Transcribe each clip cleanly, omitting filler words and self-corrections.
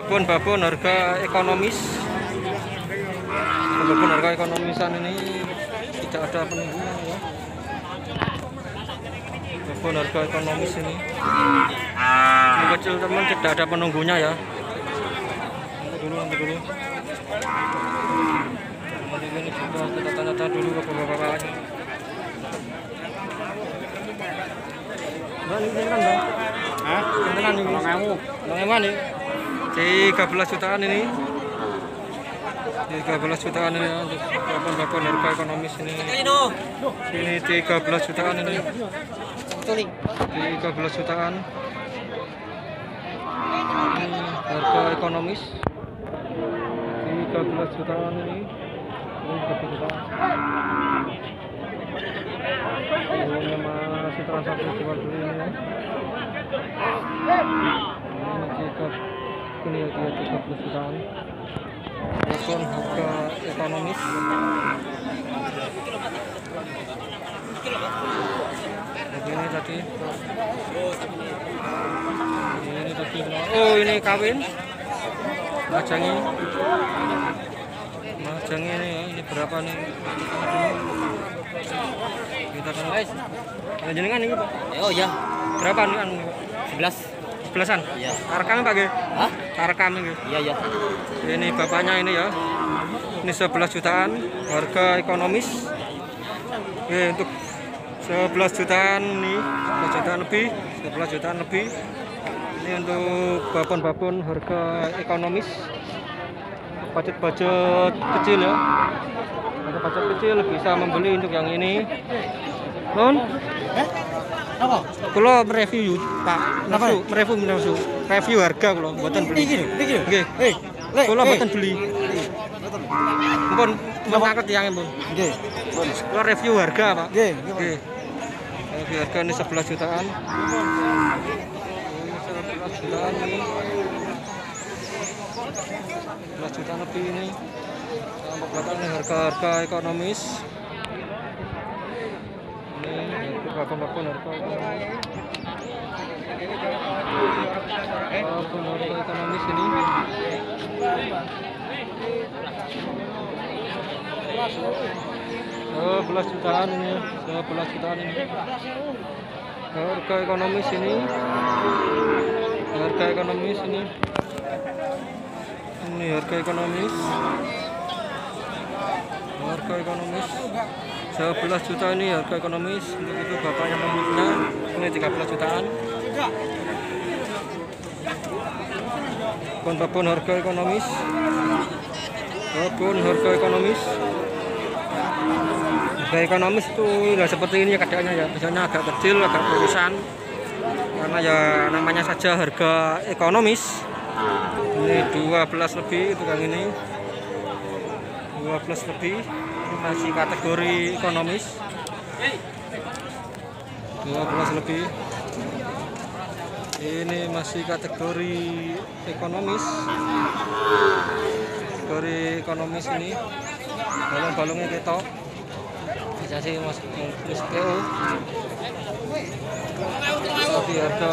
Babon harga ekonomis. Babon harga ekonomisan ini tidak ada penunggunya ya. Babon harga ekonomis ini. Yang kecil teman tidak ada penunggunya ya. Nanti dulu. Ini juga kita tanya-tanya dulu ke bapak-bapaknya. Ini kan bang? Hah? Kentenan ini? Bang nih? 13 jutaan ini. 13 jutaan ini untuk babon harga ekonomis ini. Ini 13 jutaan ini. 13 jutaan. Ini harga ekonomis. 13 jutaan ini. Ini 13 jutaan. Ini masih transaksi jual beli ini ya. Ini dia 13 jutaan. Babon harga ekonomis. Begini tadi. Ini tadi. Oh ini kawin. Majangi ini ya. Ini berapa nih? Kita kan. Jenengan ini Pak. Oh ya. Berapa nih anu? 11-an? Iya. Tarekam Pak nggih? Hah? Tarekam nggih. Iya. Ini bapaknya ini ya. Ini 11 jutaan harga ekonomis. Untuk 11 jutaan nih, 11 jutaan lebih, 11 jutaan lebih. Ini untuk babon harga ekonomis. Budget kecil ya. Ada budget kecil bisa membeli untuk yang ini. Non? Apa? Kalau mereview Pak, mereview harga kalau buatan beli. Nggih. Kalau buatan beli. Mpun mangkat yang Mpun. Nggih. Kalau review harga Pak. Nggih. Review harga ini 11 jutaan. 11 jutaan ini. 11 jutaan lebih ini. Sampai belakang ini harga ekonomis. Ini babon harga ekonomis. Babon harga ekonomis ini. 11 jutaan ini, 11 jutaan ini. Harga ekonomis ini. Harga ekonomis ini. Ini harga ekonomis. Harga ekonomis 11 juta ini harga ekonomis. Untuk itu bapaknya pemiliknya ini 13 jutaan. Babon harga ekonomis. Babon harga ekonomis. Harga ekonomis itu nggak seperti ini ya keadaannya ya. Biasanya agak kecil, agak kurusan. Karena ya namanya saja harga ekonomis. Ini 12 lebih untuk yang ini. 12 lebih. Ini masih kategori ekonomis. 12 lebih. Ini masih kategori ekonomis. Kategori ekonomis ini. Balung-balungnya ketok. Bisa sih Mas PO. Tapi harga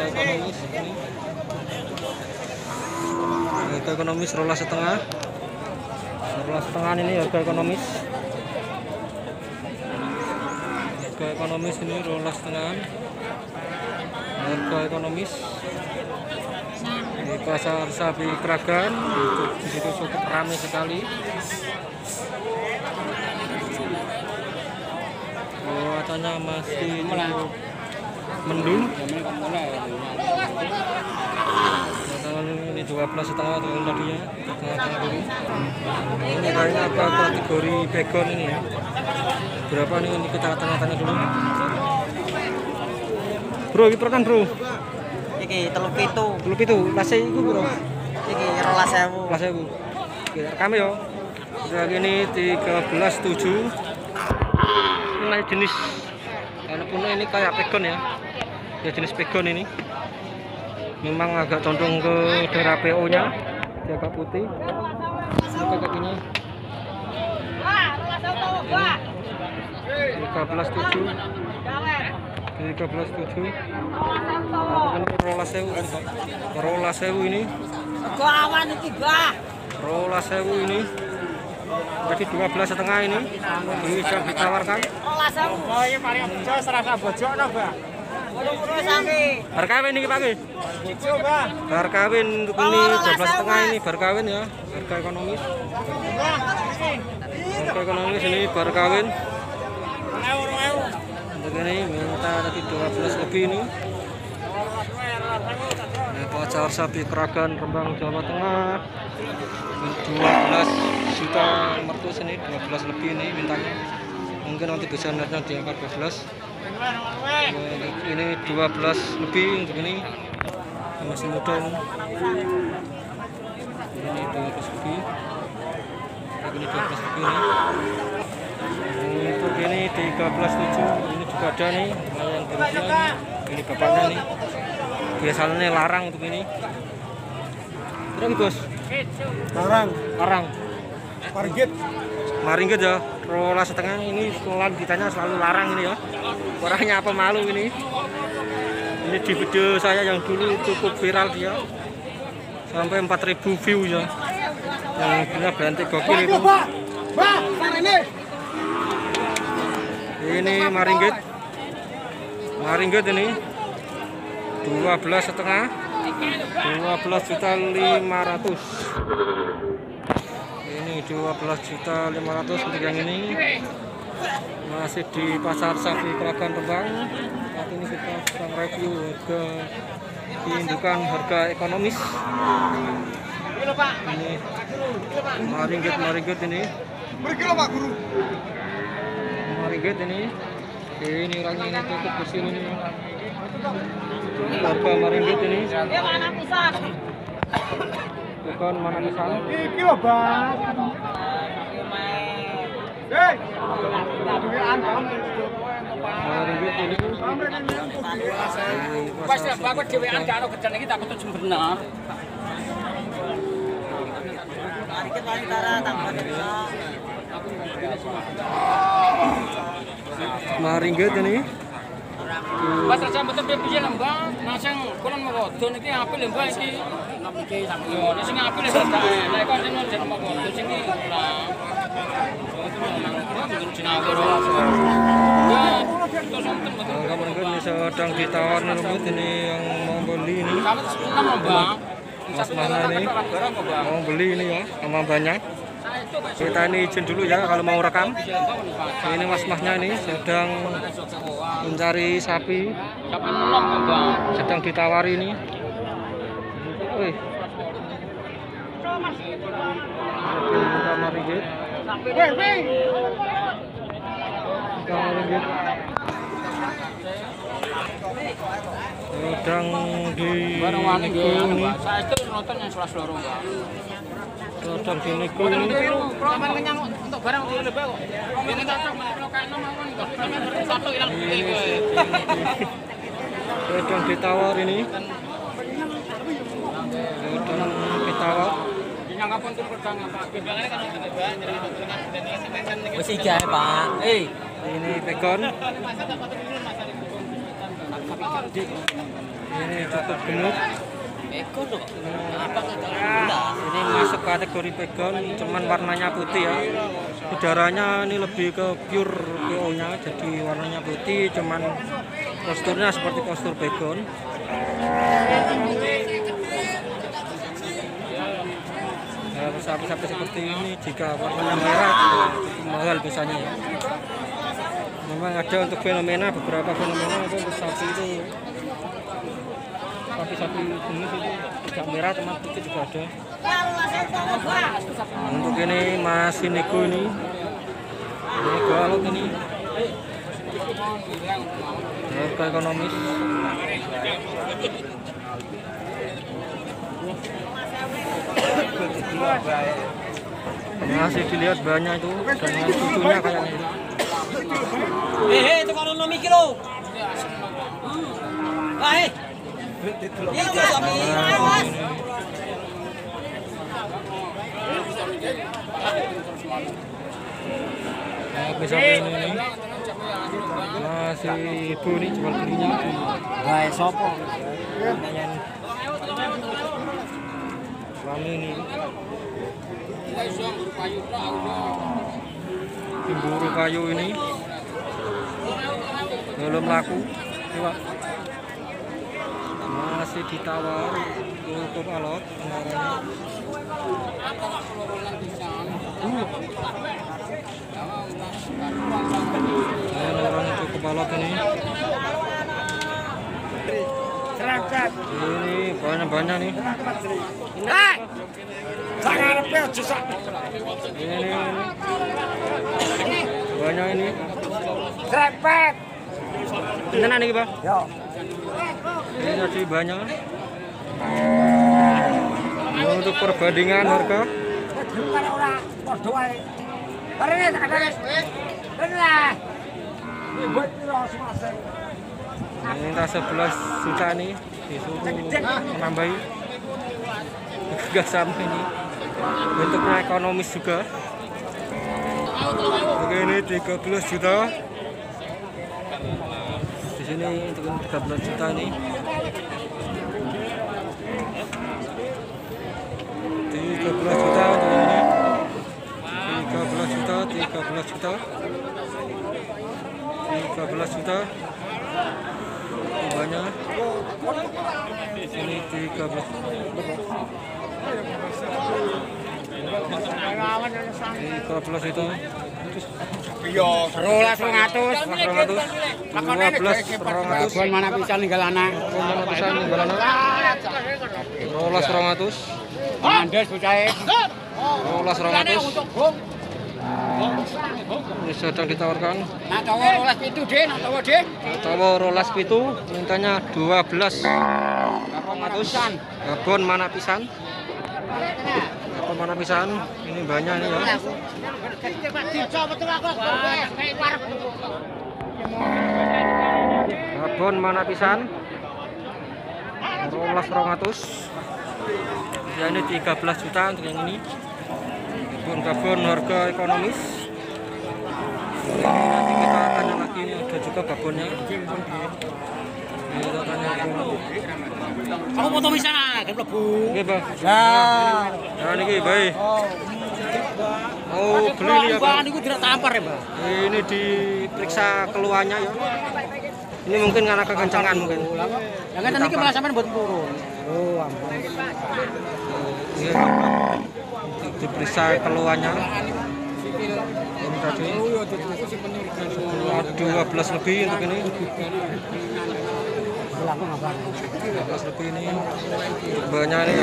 ekonomis ini. Harga ekonomis rolas setengah. Rolas setengah ini harga ekonomis. Harga ekonomis ini rolas setengah. Harga ekonomis di pasar Sapi Kragan. Di situ cukup ramai sekali. Cuacanya masih cukup mendung. Ini 12 setengah tahun tadinya, setengah dulu. Ini kayaknya apa kategori begon ini ya? Berapa nih? Ini kita tanya-tanya dulu. Bro, ini kan bro? Iki 37. Lase itu bro? Iki 12.000. 12.000. Oke, rekam ya. Udah gini 13.7. Ini jenis anak puno ini kayak pegon ya. Ya jenis pegon ini. Memang agak condong ke daerah PO nya, dia agak putih. Ini kayak gini. 13.7. 13.700. Rolas sewu ini. Awan iki, Bah. Rolas sewu ini. Jadi 12,5 ini. Bisa ditawarkan. Rolas sewu. Oh, iki paling bojo serasa bojokno, Bah. Ngono sami. Bar kawin iki Pak nggih. Ijo, Bah. Bar kawin untuk ini 12,5 ini bar kawin ya. Harga ekonomis. Harga ekonomis ini bar kawin. Untuk ini minta tadi 12 lebih ini. Pacar sapi Keragan Rembang Jawa Tengah 12.500.000 ini, 12 lebih ini mintanya. Mungkin nanti bisa netnya di angka 12. Ini 12 lebih untuk ini masih muda ini 12 lebih. Ini 12 lebih ini. Untuk ini 13.700. Ini juga ada nih yang berusia ini bapaknya nih. Biasanya larang untuk ini. Berapa bos? Larang. Maringgit ya. Rolas setengah ini selalu ditanya selalu larang ini ya. Orangnya apa malu ini? Ini di video saya yang dulu cukup viral dia. Sampai 4.000 view ya. Yang punya belantik gokil itu. Ini maringgit. Maringgit ini 12,5, 12.500.000. Ini 12.500.000 untuk yang ini. Masih di pasar sapi Keragan Rembang. Saat ini kita sedang review harga indukan, harga ekonomis. Ini maringgit ini. Berkilo Pak Guru. Maringgit ini. Ini orangnya ini cukup kecil ini. Harga maringgit ini. Bukan mana pisang. Iki lho, Bang. Maringgit ini. Wes aku dhewean gak ono gedane iki tak kudu bener. Maringgit wanitara tambah Maringgit ini. Mas Raja mboten piye lho, Mbak. Nah sing kulon wedon iki apik lho, Mbak iki. Yo, nek sing apik lho dae. Nek kok jeneng jeneng wedon sing iki lah. Ini sedang ditawar nih lembut ini yang mau beli ini. Mas mana ini mau beli ini ya sama banyak. Kita ini izin dulu ya kalau mau rekam. Ini mas-masnya ini sedang mencari sapi. Sedang ditawari ini. Wih. Kita maringgit. Sedang di sedang dinego ini. Untuk barang lebih kok. Ini cocok lokano mawon kok. Satu ilang Sedang ditawar ini. Sedang ditawar. Nyangkapun tur pedang Pak. Bimbangane kan Wis iki ae, Pak. Ini pegon. Ini cukup gemuk. Pegon lho. Apa Ini masuk kategori pegon, cuman warnanya putih ya. Udaranya ini lebih ke pure PO-nya, jadi warnanya putih, cuman posturnya seperti postur pegon. Sapi-sapi seperti ini jika warnanya merah cukup mahal biasanya ya. Memang ada untuk fenomena, beberapa fenomena itu untuk sapi itu sapi-sapi jenis itu tidak merah, teman putih juga ada. Untuk ini masih nego ini galuk ini harga ekonomis. Masih dilihat banyak itu dengan cucunya kayaknya. itu kalau nomi kilo. Baik. Iya, Mas. Bisa ini si ibu nih jual belinya. Baik sopo. Suami ini. Timburu kayu ini belum laku, Pak. Masih ditawar cukup alot kendaranya. Orang cukup alot ini. Ini banyak nih. Ini banyak ini. Serempet. Beneran nih, Pak? Yo. Ini tadi banyak. Untuk perbandingan harga. Ini tas 11 juta nih disuruh menambahi juga sama ini. Bentuknya ekonomis juga. Oke, ini 13 juta. Di sini untuk 13 juta ini. 13 juta untuk ini. 13 juta, 13 juta. 13 juta. Banyak. Ini 13. 13 itu. Iya, 12.200. 12.200. Bukan mana bisa ninggal anak. Mana bisa ninggal anak. 12.200. Andes bucahe. 12.200. Ini sedang ditawarkan. Nah, tawa rolas pitu, Den. Tawa, Den. Tawa rolas pitu, mintanya 12.200. Babon mana pisan? Babon mana pisan? Ini banyak nih ya. Babon mana pisan? Rolas 200. Ya ini 13 juta untuk yang ini. Babon harga ekonomis. Nanti kita tanya lagi, ada juga babonnya. Kita tanya lagi. Aku foto bisa kan mlebu. Nggih, Bang. Ya. Nah niki bae. Oh, beli nih ya, Bang. Niku tidak tampar ya, Mbak. Ini diperiksa keluarnya ya. Ini mungkin karena kekencangan mungkin. Ya kan niki malah sampean buat turun. Oh, ampun. Iya. Diperiksa keluarnya. Ini tadi 12 lebih untuk ini. 12 lebih ini. Banyak nih.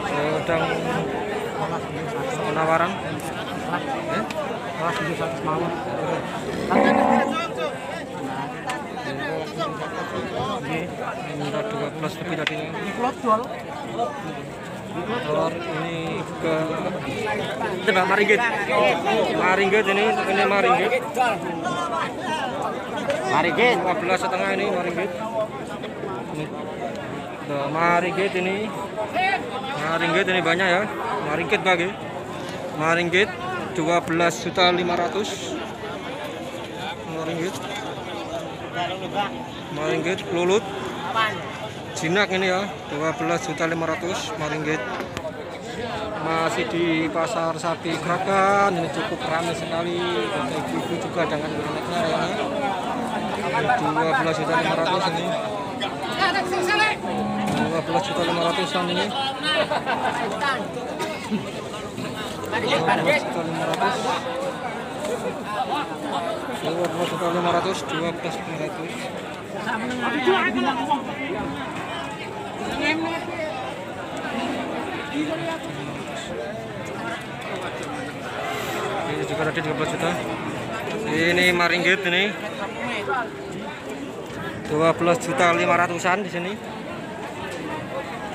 Sedang penawaran. Minta 12 lebih tadi ini. Telur ini ke coba maringgit. Maringgit ini untuk ini maringgit. Maringgit 12,5 ini maringgit. Maringgit ini. Maringgit ini banyak ya. Maringgit bagi. Maringgit 12.500.000. Maringgit. Maringgit lulut. Jinak ini ya, 12.500.000 maringgit. Masih di pasar sapi Kragan, ini cukup ramai sekali. Ibu-ibu juga dengan anaknya ya. 12.500.000 ini. 12.500.000 ini. 12.500. Ini juga tadi 12 juta. Ini maringgit ini 12.500.000-an di sini.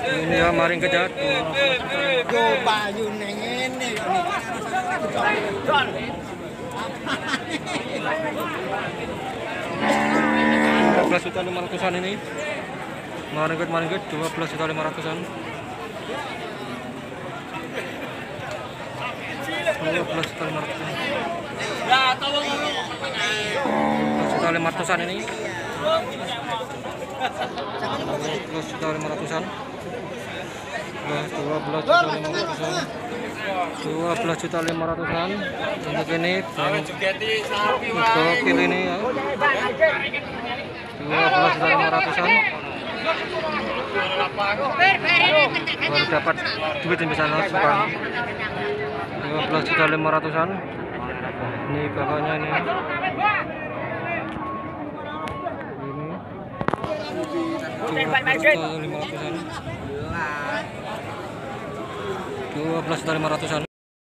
Ini ya maringgit ya. 12.500.000-an ini. Maringgit 12.500.000-an. 12.500-an. 12.500-an ini. 12.500-an. 12.500-an. 12.500-an untuk ini gokil ini ya. 12.500-an baru dapat duit di sana sekarang. 12.500-an ini bapaknya ini 12.500-an 12.500-an